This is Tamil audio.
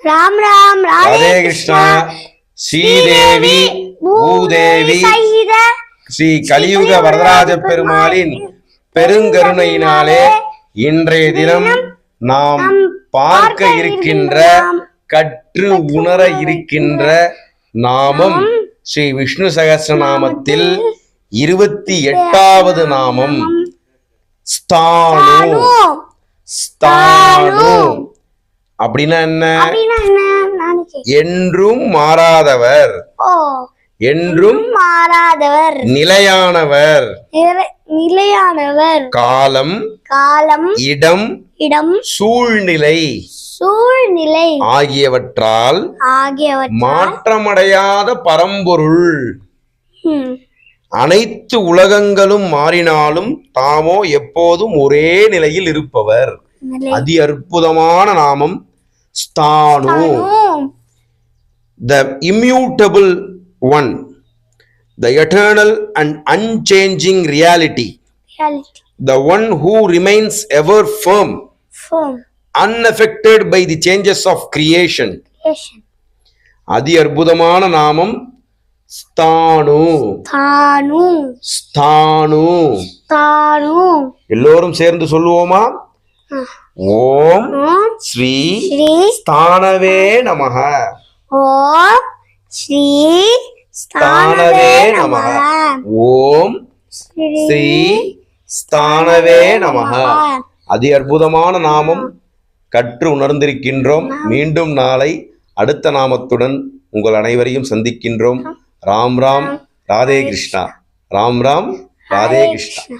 ராம் ராம் ராதே கிருஷ்ணா. ஸ்ரீதேவி பூதேவி ஸ்ரீ கலியுக வரதராஜ பெருமாளின் பெருங்கருணையினாலே இன்றைய தினம் நாம் பார்க்க இருக்கின்ற, கற்று உணர இருக்கின்ற நாமம் ஸ்ரீ விஷ்ணு சகஸ்ரநாமத்தில் 28வது நாமம் ஸ்தாணு. ஸ்தாணு அப்படின்னா என்ன? என்றும் மாறாதவர், என்றும் மாறாதவர், நிலையானவர், நிலையானவர், காலம் காலம், இடம் இடம், சூழ்நிலை சூழ்நிலை ஆகியவற்றால் மாற்றமடையாத பரம்பொருள். அனைத்து உலகங்களும் மாறினாலும் தாமோ எப்போதும் ஒரே நிலையில் இருப்பவர். அதி அற்புதமான நாமம் ஸ்தாணு. The immutable one, the eternal and unchanging reality, the one who remains ever firm, unaffected by the changes of creation. அதி அற்புதமான நாமம் ஸ்தாணு. ஸ்தாணு, ஸ்தாணு. ஸ்தாணு. எல்லோரும் சேர்ந்து சொல்லுவோமா? ஓம் ஸ்ரீ ஸ்தானவே நமஹ. ஓம் ஸ்ரீ ஸ்தானவே நமஹ. ஓம் ஸ்ரீ ஸ்தானவே நமஹ. அதி அற்புதமான நாமம் கற்று உணர்ந்திருக்கின்றோம். மீண்டும் நாளை அடுத்த நாமத்துடன் உங்கள் அனைவரையும் சந்திக்கின்றோம். ராம் ராம் ராதே கிருஷ்ணா. ராம் ராம் ராதே கிருஷ்ணா.